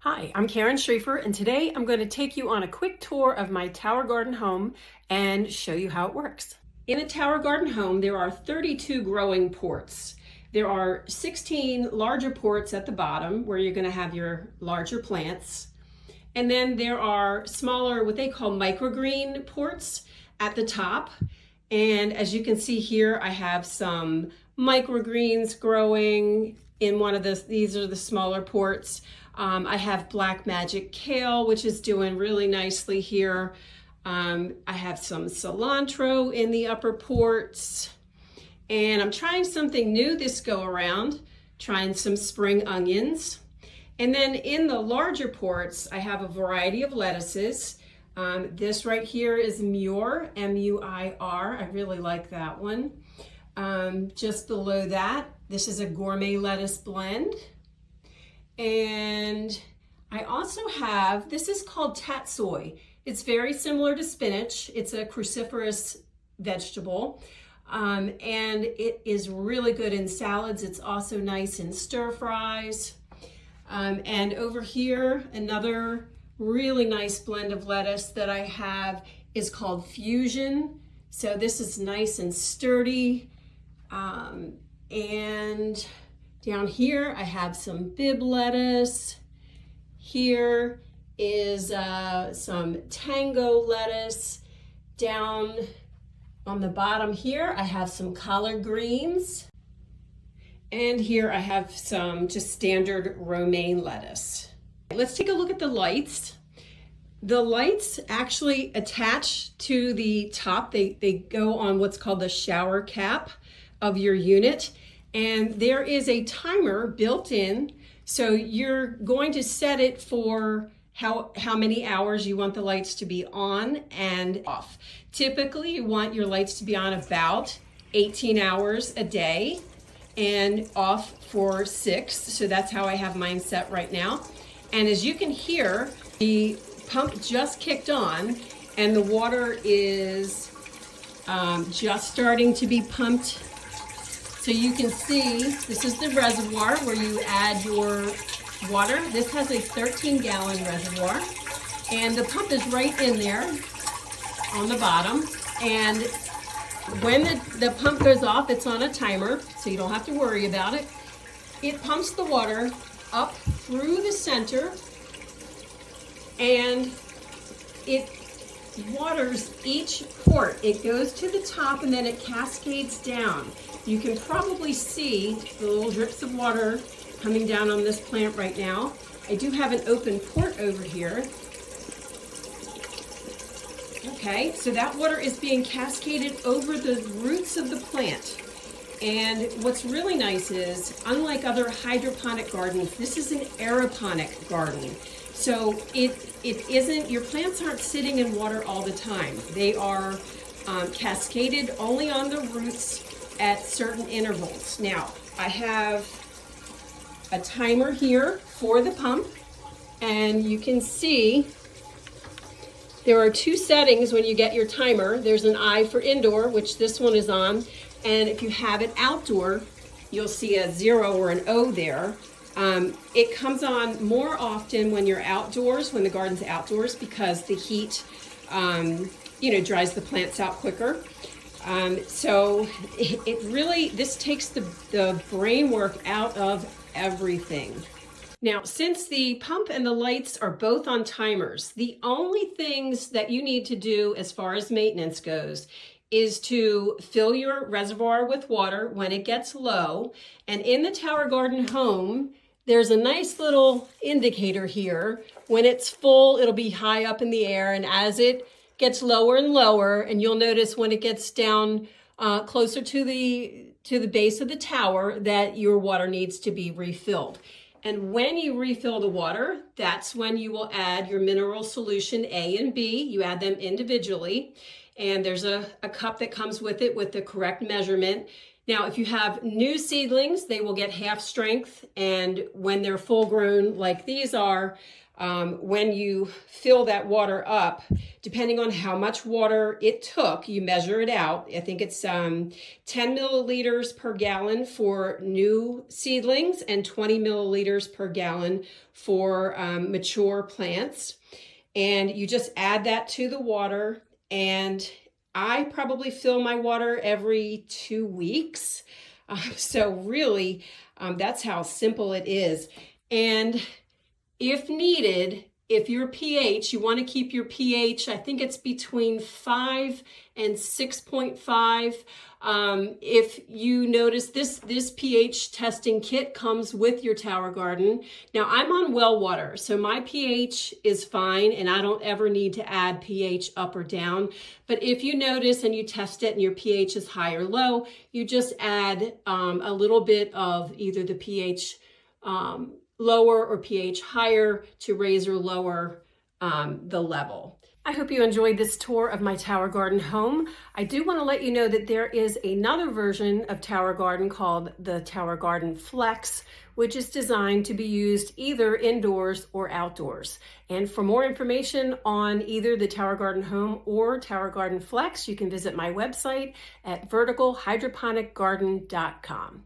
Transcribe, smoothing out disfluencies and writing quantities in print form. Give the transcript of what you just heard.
Hi, I'm Karen Schrieffer, and today I'm going to take you on a quick tour of my tower garden home and show you how it works. In a tower garden home, there are 32 growing ports. There are 16 larger ports at the bottom where you're going to have your larger plants. And then there are smaller, what they call microgreen ports at the top. And as you can see here, I have some microgreens growing in one of these are the smaller ports. I have black magic kale, which is doing really nicely here. I have some cilantro in the upper ports. And I'm trying something new this go around, trying some spring onions. And then in the larger ports, I have a variety of lettuces. This right here is Muir, M-U-I-R. I really like that one. Just below that, this is a gourmet lettuce blend. And I also have, this is called tatsoi. It's very similar to spinach. It's a cruciferous vegetable. And it is really good in salads. It's also nice in stir fries. And over here, another really nice blend of lettuce that I have is called Fusion. So this is nice and sturdy. And down here, I have some bib lettuce. Here is some tango lettuce. Down on the bottom here, I have some collard greens. And here I have some just standard romaine lettuce. Let's take a look at the lights. The lights actually attach to the top. They go on what's called the shower cap of your unit. And there is a timer built in. So you're going to set it for how many hours you want the lights to be on and off. Typically, you want your lights to be on about 18 hours a day and off for 6. So that's how I have mine set right now. And as you can hear, the pump just kicked on and the water is just starting to be pumped. So you can see, this is the reservoir where you add your water. This has a 13-gallon reservoir, and the pump is right in there on the bottom. And when the pump goes off, it's on a timer, so you don't have to worry about it. It pumps the water up through the center, and it waters each port. It goes to the top and then it cascades down. You can probably see the little drips of water coming down on this plant right now. I do have an open port over here. Okay, so that water is being cascaded over the roots of the plant. And what's really nice is, unlike other hydroponic gardens, this is an aeroponic garden. So it isn't, your plants aren't sitting in water all the time. They are cascaded only on the roots at certain intervals. Now, I have a timer here for the pump, and you can see there are 2 settings when you get your timer. There's an I for indoor, which this one is on, and if you have it outdoor, you'll see a 0 or an O there. It comes on more often when you're outdoors, when the garden's outdoors, because the heat, dries the plants out quicker. So it really, this takes the brain work out of everything. Now, since the pump and the lights are both on timers, the only things that you need to do as far as maintenance goes is to fill your reservoir with water when it gets low. And in the tower garden home, there's a nice little indicator here. When it's full, it'll be high up in the air, and as it gets lower and lower, and you'll notice when it gets down closer to the base of the tower that your water needs to be refilled. And when you refill the water, that's when you will add your mineral solution A and B. You add them individually, and there's a cup that comes with it with the correct measurement. Now, if you have new seedlings, they will get half strength, and when they're full grown like these are, when you fill that water up, depending on how much water it took, you measure it out. I think it's 10 milliliters per gallon for new seedlings and 20 milliliters per gallon for mature plants. And you just add that to the water, and I probably fill my water every 2 weeks. So really, that's how simple it is. And if needed, if your pH, you want to keep your pH, I think it's between 5 and 6.5. If you notice, this pH testing kit comes with your tower garden. Now, I'm on well water, so my pH is fine, and I don't ever need to add pH up or down. But if you notice and you test it and your pH is high or low, you just add a little bit of either the pH lower or pH higher to raise or lower the level. I hope you enjoyed this tour of my tower garden home. I do want to let you know that there is another version of tower garden called the Tower Garden Flex, which is designed to be used either indoors or outdoors. And for more information on either the Tower Garden Home or Tower Garden Flex, you can visit my website at verticalhydroponicgarden.com.